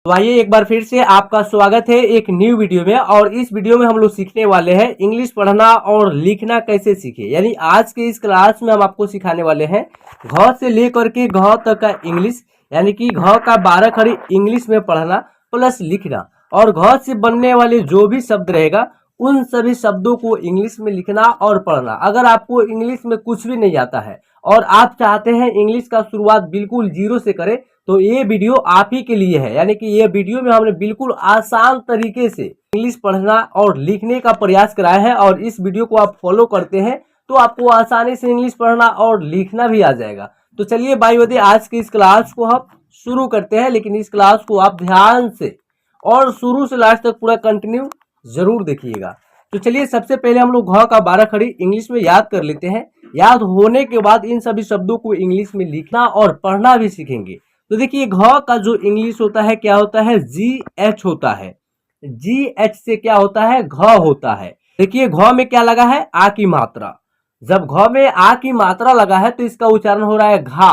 तो आइए एक बार फिर से आपका स्वागत है एक न्यू वीडियो में। और इस वीडियो में हम लोग सीखने वाले हैं इंग्लिश पढ़ना और लिखना कैसे सीखे। यानी आज के इस क्लास में हम आपको सिखाने वाले हैं घ से लेकर के घ तक का इंग्लिश, यानी कि घ का 12 खड़ी इंग्लिश में पढ़ना प्लस लिखना, और घ से बनने वाले जो भी शब्द रहेगा उन सभी शब्दों को इंग्लिश में लिखना और पढ़ना। अगर आपको इंग्लिश में कुछ भी नहीं आता है और आप चाहते हैं इंग्लिश का शुरुआत बिल्कुल जीरो से करें, तो ये वीडियो आप ही के लिए है। यानी कि ये वीडियो में हमने बिल्कुल आसान तरीके से इंग्लिश पढ़ना और लिखने का प्रयास कराया है, और इस वीडियो को आप फॉलो करते हैं तो आपको आसानी से इंग्लिश पढ़ना और लिखना भी आ जाएगा। तो चलिए भाई बच्चे, आज की इस क्लास को हम शुरू करते हैं, लेकिन इस क्लास को आप ध्यान से और शुरू से लास्ट तक पूरा कंटिन्यू जरूर देखिएगा। तो चलिए सबसे पहले हम लोग घ का 12 खड़ी इंग्लिश में याद कर लेते हैं। याद होने के बाद इन सभी शब्दों को इंग्लिश में लिखना और पढ़ना भी सीखेंगे। तो देखिए घ का जो इंग्लिश होता है क्या होता है, GH होता है। GH से क्या होता है, घ होता है। देखिए घ में क्या लगा है, आ की मात्रा। जब घ में आ की मात्रा लगा है तो इसका उच्चारण हो रहा है घा।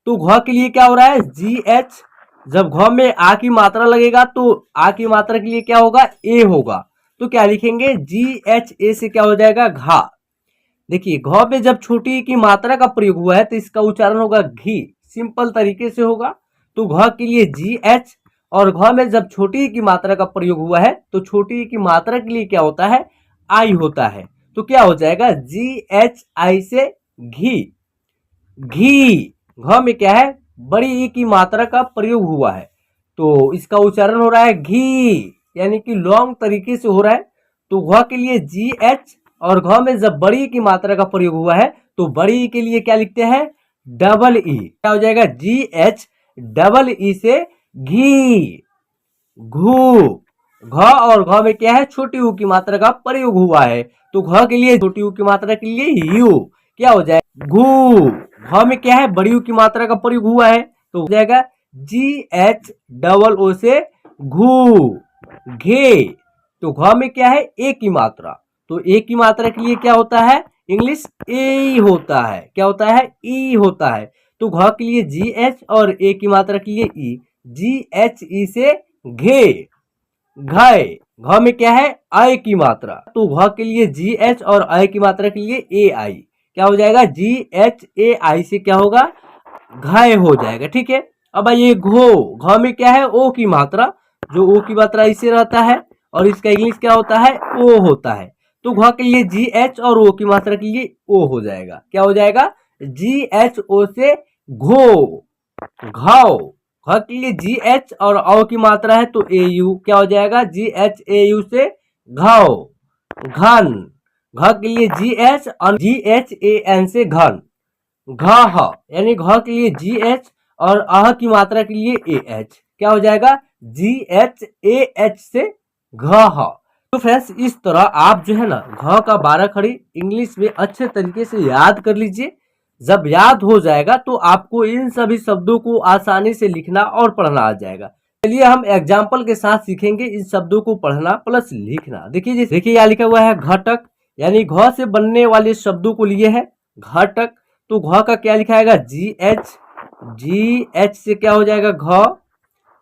तो घ के लिए क्या हो रहा है, GH। जब घ में आ की मात्रा लगेगा तो आ की मात्रा के लिए क्या होगा, ए होगा। तो क्या लिखेंगे, GHA से क्या हो जाएगा, घा। देखिए घ में जब छोटी की मात्रा का प्रयोग हुआ है तो इसका उच्चारण होगा घी, सिंपल तरीके से होगा। तो घ के लिए GH, और घ में जब छोटी की मात्रा का प्रयोग हुआ है तो छोटी की मात्रा के लिए क्या होता है, आई होता है। तो क्या हो जाएगा, GHI से घी। घी घ में क्या है, बड़ी ई की मात्रा का प्रयोग हुआ है तो इसका उच्चारण हो रहा है घी, यानी कि लॉन्ग तरीके से हो रहा है। तो घ के लिए GH, और घ में जब बड़ी की मात्रा का प्रयोग हुआ है तो बड़ी के लिए क्या लिखते हैं, डबल ई। क्या हो जाएगा, GH डबल ई से घी, घू। घ और घ में क्या है, छोटी ऊ की मात्रा का प्रयोग हुआ है तो घ के लिए छोटी ऊ की मात्रा के लिए यू, क्या हो जाएगा, घू। घ में क्या है, बड़ी ऊ की मात्रा का प्रयोग हुआ है तो हो जाएगा GH डबल ओ से घू, घे। तो घ में क्या है, ए की मात्रा, तो ए की मात्रा के लिए क्या होता है, इंग्लिश ए होता है। क्या होता है, ई होता है। तो घ के लिए GH और ए की मात्रा के लिए ई, GHE से घे, घय। घ में क्या है, आय की मात्रा, तो घ के लिए GH और आय की मात्रा के लिए AI। क्या हो जाएगा, GHAI से क्या होगा, घय हो जाएगा। ठीक है। अब ये घो, घ में क्या है, ओ की मात्रा, जो ओ की मात्रा इसे रहता है और इसका इंग्लिश क्या होता है, ओ होता है। तो घ के लिए GH और ओ की मात्रा के लिए ओ हो जाएगा। क्या हो जाएगा, GHO से घो, घाव। घ के लिए GH और औ की मात्रा है तो AU, क्या हो जाएगा, GHAU से घाव, घन। घ के लिए GH और GHAN से घन, घह। यानी घ के लिए GH और अह की मात्रा के लिए AH, क्या हो जाएगा, GHAH से घह। तो फ्रेंड्स इस तरह आप जो है ना घ का 12 खड़ी इंग्लिश में अच्छे तरीके से याद कर लीजिए। जब याद हो जाएगा तो आपको इन सभी शब्दों को आसानी से लिखना और पढ़ना आ जाएगा। चलिए हम एग्जाम्पल के साथ सीखेंगे इन शब्दों को पढ़ना प्लस लिखना। देखिए देखिए यहाँ लिखा हुआ है घटक, यानी घ से बनने वाले शब्दों को लिए है घटक। तो घ का क्या लिखाएगा, GH। GH से क्या हो जाएगा, घ।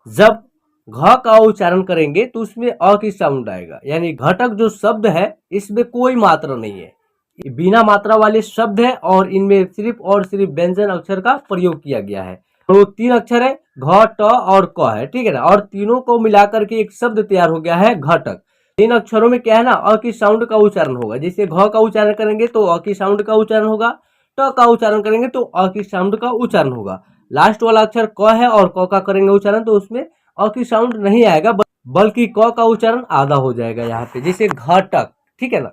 जब घ का उच्चारण करेंगे तो उसमें अ की साउंड आएगा, यानी घटक जो शब्द है इसमें कोई मात्रा नहीं है, बिना मात्रा वाले शब्द है और इनमें सिर्फ और सिर्फ व्यंजन अक्षर का प्रयोग किया गया है। तो 3 अक्षर है, घ ट और क है, ठीक है ना, और तीनों को मिलाकर के एक शब्द तैयार हो गया है घटक। 3 अक्षरों में क्या है ना, अ की साउंड का उच्चारण होगा। जैसे घ का उच्चारण करेंगे तो अ की साउंड का उच्चारण होगा, ट का उच्चारण करेंगे तो अ की साउंड का उच्चारण होगा। लास्ट वाला अक्षर क है और क का करेंगे उच्चारण तो उसमें अ की साउंड नहीं आएगा, बल्कि क का उच्चारण आधा हो जाएगा यहाँ पे। जैसे घटक, ठीक है ना,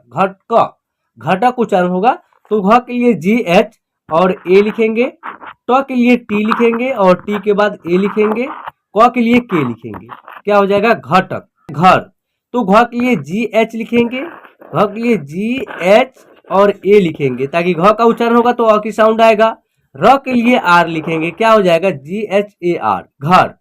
घटक उच्चारण होगा। तो घ के लिए GH और ए लिखेंगे, ट के लिए टी लिखेंगे और टी के बाद ए लिखेंगे, क के लिए के लिखेंगे, क्या हो जाएगा, घटक, घर। तो घ के लिए GH लिखेंगे, घ के लिए GH और ए लिखेंगे ताकि घ का उच्चारण होगा तो अ की साउंड आएगा। र के लिए आर लिखेंगे, क्या हो जाएगा, GHAR, घर।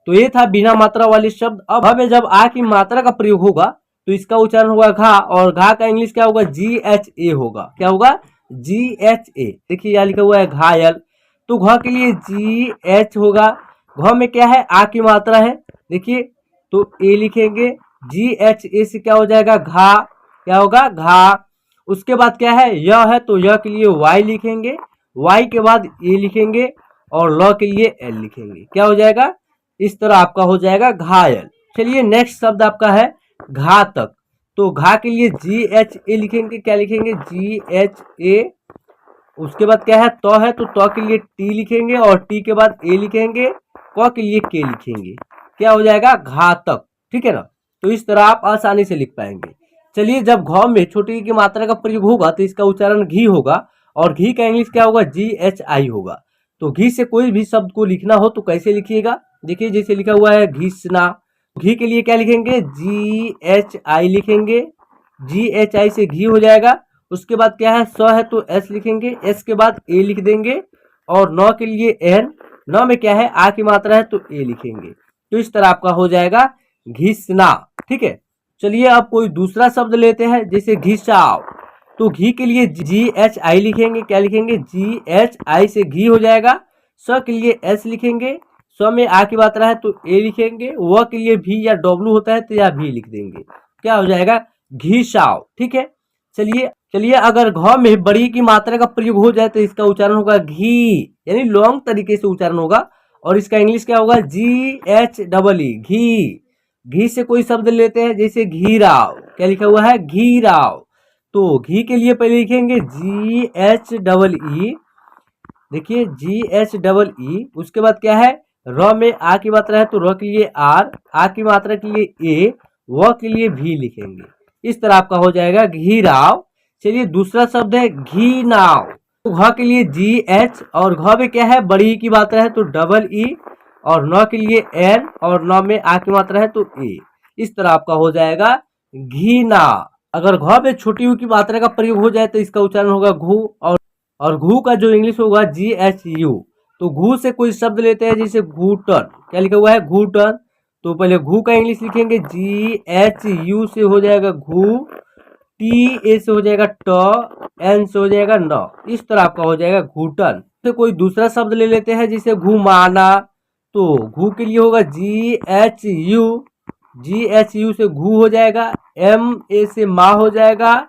तो ये था बिना मात्रा वाले शब्द। अब हमें जब आ की मात्रा का प्रयोग होगा तो इसका उच्चारण होगा घा, और घा का इंग्लिश क्या होगा, GHA होगा। क्या होगा, GHA। देखिए यहाँ लिखा हुआ है घायल, तो घ के लिए GH होगा। घ में क्या है, आ की मात्रा है देखिए, तो ए लिखेंगे, GHA से क्या हो जाएगा घा, क्या होगा घा। उसके बाद क्या है, य है तो य के लिए Y लिखेंगे, Y के बाद ए लिखेंगे और ल के लिए एल लिखेंगे, क्या हो जाएगा, इस तरह आपका हो जाएगा घायल। चलिए नेक्स्ट शब्द आपका है घातक। तो घा के लिए GHA लिखेंगे, क्या लिखेंगे GHA। उसके बाद क्या है, तो है तो तो के लिए टी लिखेंगे और टी के बाद ए लिखेंगे, क के लिए के लिखेंगे, क्या हो जाएगा घातक। ठीक है ना, तो इस तरह आप आसानी से लिख पाएंगे। चलिए, जब घ में छोटी ई की मात्रा का प्रयोग होगा तो इसका उच्चारण घी होगा, और घी का इंग्लिश क्या होगा GHI होगा। तो घी से कोई भी शब्द को लिखना हो तो कैसे लिखिएगा, देखिए जैसे लिखा हुआ है घीसना, घी के लिए क्या लिखेंगे GHI लिखेंगे, GHI से घी हो जाएगा। उसके बाद क्या है, स है तो एस लिखेंगे, एस के बाद ए लिख देंगे, और नौ के लिए एन, नौ में क्या है आ की मात्रा है तो ए लिखेंगे। तो इस तरह आपका हो जाएगा घिसना। ठीक है, चलिए अब कोई दूसरा शब्द लेते हैं, जैसे घिसाव। तो घी के लिए GHI लिखेंगे, क्या लिखेंगे GHI से घी हो जाएगा। स के लिए एस लिखेंगे, स में आ की मात्रा है तो ए लिखेंगे, व के लिए भी या डब्लू होता है तो या भी लिख देंगे, क्या हो जाएगा घिसाव। ठीक है, चलिए अगर घ में बड़ी की मात्रा का प्रयोग हो जाए तो इसका उच्चारण होगा घी, यानी लॉन्ग तरीके से उच्चारण होगा, और इसका इंग्लिश क्या होगा GHEE घी। घी से कोई शब्द लेते हैं, जैसे घीराव, क्या लिखा हुआ है घीराव। तो घी के लिए पहले लिखेंगे GHEE, देखिए GHEE। उसके बाद क्या है, र में आ की मात्रा है तो र के लिए आर, आ की मात्रा के लिए ए, व के लिए भी लिखेंगे। इस तरह आपका हो जाएगा घीराव। चलिए दूसरा शब्द है घी नाव। तो घ के लिए GH, और घ में क्या है बड़ी की मात्रा है तो डबल ई, और न के लिए एन, और न में आ की मात्रा है तो ए। इस तरह आपका हो जाएगा घीना। अगर घ में छोटी यू की मात्रा का प्रयोग हो जाए तो इसका उच्चारण होगा घू, और घू का जो इंग्लिश होगा GHU। तो घू से कोई शब्द लेते हैं, जैसे घूटन, क्या लिखा हुआ है घूटन। तो पहले घू का इंग्लिश लिखेंगे GHU से हो जाएगा घू, टी ए से हो जाएगा ट, एन से हो जाएगा न। इस तरह आपका हो जाएगा घूटन। तो कोई दूसरा शब्द ले लेते हैं, जैसे घुमाना। तो घू के लिए होगा GHU, GHU से घू हो जाएगा, MA से माँ हो जाएगा,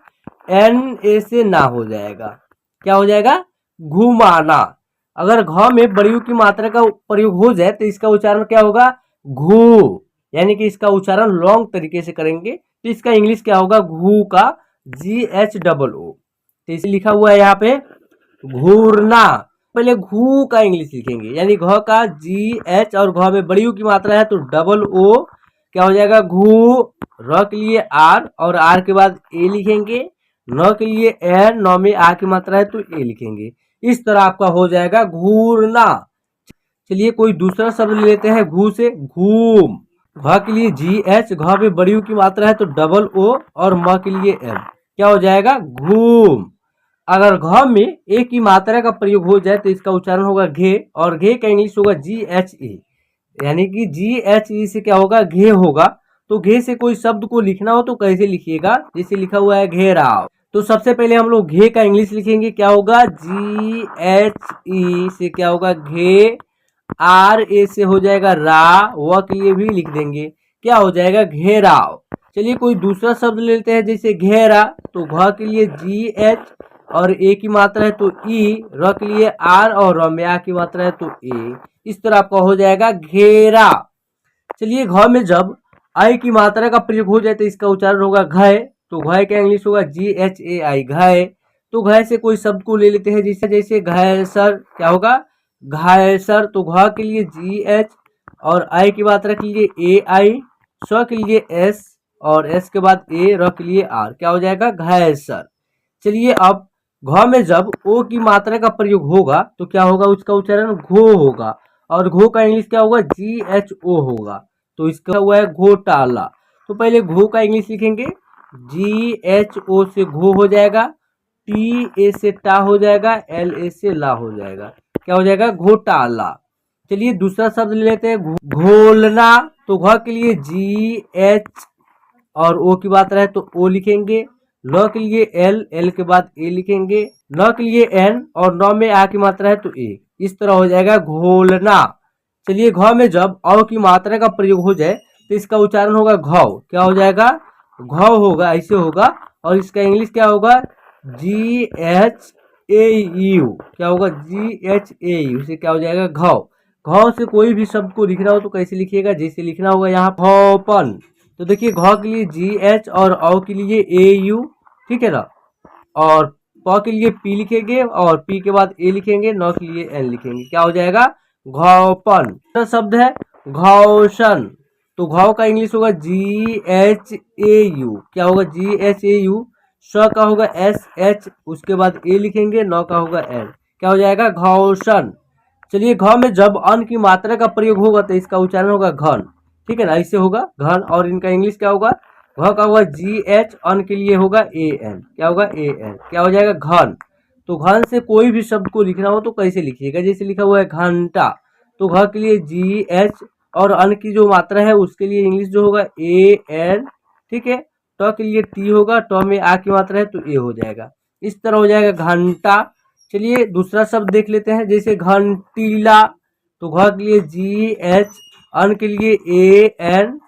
NA से ना हो जाएगा, क्या हो जाएगा घुमाना। अगर घ में बड़ी की मात्रा का प्रयोग हो जाए तो इसका उच्चारण क्या होगा घू, यानी कि इसका उच्चारण लॉन्ग तरीके से करेंगे तो इसका इंग्लिश क्या होगा घू का GHOO। तो इसे लिखा हुआ है यहाँ पे घूरना। पहले घू का इंग्लिश लिखेंगे, यानी घ का GH, और घ में बड़ी की मात्रा है तो डबल ओ, क्या हो जाएगा घू। र के लिए आर, और आर के बाद ए लिखेंगे, न के लिए एन, न में आ की मात्रा है तो ए लिखेंगे। इस तरह आपका हो जाएगा घूरना। चलिए कोई दूसरा शब्द लेते हैं घू से, घूम। घ के लिए GH, घ में बड़ी की मात्रा है तो डबल ओ, और म के लिए एम, क्या हो जाएगा घूम। अगर घ में ए की मात्रा का प्रयोग हो जाए तो इसका उच्चारण होगा घे, और घे का इंग्लिश होगा GHE, यानी कि GHE से क्या होगा घे होगा। तो घे से कोई शब्द को लिखना हो तो कैसे लिखिएगा, जैसे लिखा हुआ है घेराव। तो सबसे पहले हम लोग घे का इंग्लिश लिखेंगे, क्या होगा GHE से क्या होगा घे, RA से हो जाएगा रा, व के लिए भी लिख देंगे, क्या हो जाएगा घेराव। चलिए कोई दूसरा शब्द लेते हैं, जैसे घेरा। तो घ के लिए GH, और ए की मात्रा है तो ई, र के लिए आर, और र में आ की मात्रा है तो ए। इस तरह आपका हो जाएगा घेरा। चलिए घ में जब आई की मात्रा का प्रयोग हो जाए तो इसका उच्चारण होगा घय। तो घय का इंग्लिश होगा GHAI घय। तो घय से कोई शब्द को ले लेते हैं, जैसे घयसर, क्या होगा घायसर। तो घ के लिए GH, और आई की मात्रा के लिए AI, स के लिए S, और S के बाद A, र के लिए R, क्या हो जाएगा घायसर। चलिए अब घ में जब ओ की मात्रा का प्रयोग होगा तो क्या होगा, उसका उच्चारण घो होगा, और घो का इंग्लिश क्या होगा GHO होगा। तो इसका हुआ है घोटाला। तो पहले घो का इंग्लिश लिखेंगे, GHO से घो हो जाएगा, TA से टा हो जाएगा, LA से ला हो जाएगा, क्या हो जाएगा घोटाला। चलिए दूसरा शब्द ले लेते हैं घोलना। तो घ के लिए GH, और ओ की मात्रा है तो ओ लिखेंगे, ल के लिए एल, एल के बाद ए लिखेंगे, न के लिए एन, और न में आ की मात्रा है तो ए। इस तरह हो जाएगा घोलना। चलिए घ में जब अ की मात्रा का प्रयोग हो जाए तो इसका उच्चारण होगा घाव। क्या हो जाएगा? घाव होगा, ऐसे होगा। और इसका इंग्लिश क्या होगा? GHAU। क्या होगा? GHAU से क्या हो जाएगा? घाव। घाव से कोई भी शब्द को लिखना हो तो कैसे लिखिएगा? जैसे लिखना होगा यहाँ घावपन। तो देखिए घ के लिए GH और अ के लिए AU, ठीक है ना। और प के लिए P लिखेंगे और P के बाद A लिखेंगे, न के लिए N लिखेंगे। क्या हो जाएगा? घावपन। दूसरा शब्द है घावसन। तो घाव का इंग्लिश होगा GHAU। क्या होगा? GHAU। स का होगा SH, उसके बाद A लिखेंगे, न का होगा N। क्या हो जाएगा? घावसन। चलिए घ में जब अन की मात्रा का प्रयोग होगा तो इसका उच्चारण होगा घन, ठीक है ना, ऐसे होगा घन। और इनका इंग्लिश क्या होगा? घ का होगा GH, अन के लिए होगा AN। क्या होगा? AN। क्या हो जाएगा? घन। तो घन से कोई भी शब्द को लिखना हो तो कैसे लिखिएगा? जैसे लिखा हुआ है घंटा, तो घ के लिए GH और अन की जो मात्रा है उसके लिए इंग्लिश जो होगा AN, ठीक है। ट के लिए T होगा, ट में आ की मात्रा है तो A हो जाएगा। इस तरह हो जाएगा घंटा। चलिए दूसरा शब्द देख लेते हैं, जैसे घंटीला। तो घ के लिए GH, अन के लिए AN,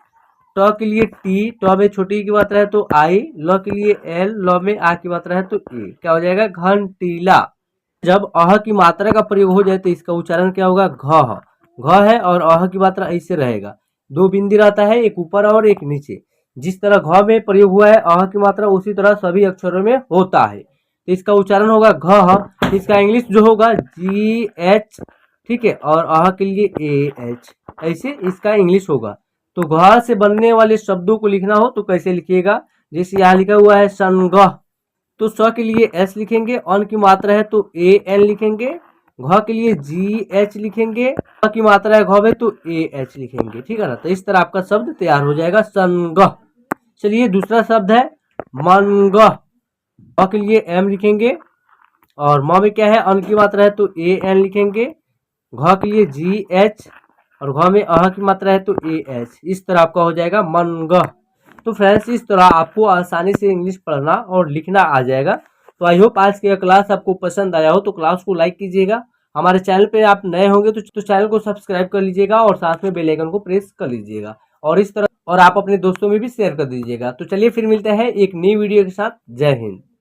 ट के लिए T, ट में छोटी की मात्रा है तो I, ल के लिए L, ल में आ की मात्रा है तो A। क्या हो जाएगा? घंटीला। जब अह की मात्रा का प्रयोग हो जाए तो इसका उच्चारण क्या होगा? घ। घ है और अह की मात्रा ऐसे रहेगा, दो बिंदी रहता है, एक ऊपर और एक नीचे। जिस तरह घ में प्रयोग हुआ है अह की मात्रा, उसी तरह सभी अक्षरों में होता है। तो इसका उच्चारण होगा घ। इसका इंग्लिश जो होगा GH, ठीक है, और अह के लिए AH, ऐसे इसका इंग्लिश होगा। तो घ से बनने वाले शब्दों को लिखना हो तो कैसे लिखिएगा? जैसे यहाँ लिखा हुआ है संगह, तो स के लिए S लिखेंगे, अन की मात्रा है तो AN लिखेंगे, घ के लिए GH लिखेंगे, ग की मात्रा है घ में तो AH लिखेंगे, ठीक है ना। तो इस तरह आपका शब्द तैयार हो जाएगा संगह। चलिए दूसरा शब्द है मनगह। ग के लिए M लिखेंगे और म में क्या है? अन की मात्रा है तो AN लिखेंगे, घ के लिए GH और घ में अह की मात्रा है तो AH। इस तरह आपका हो जाएगा मनगह। तो फ्रेंड्स इस तरह आपको आसानी से इंग्लिश पढ़ना और लिखना आ जाएगा। तो आई होप आज की क्लास आपको पसंद आया हो, तो क्लास को लाइक कीजिएगा। हमारे चैनल पे आप नए होंगे तो चैनल को सब्सक्राइब कर लीजिएगा और साथ में बेल आइकन को प्रेस कर लीजिएगा। और इस तरह और आप अपने दोस्तों में भी शेयर कर दीजिएगा। तो चलिए फिर मिलते हैं एक नई वीडियो के साथ। जय हिंद।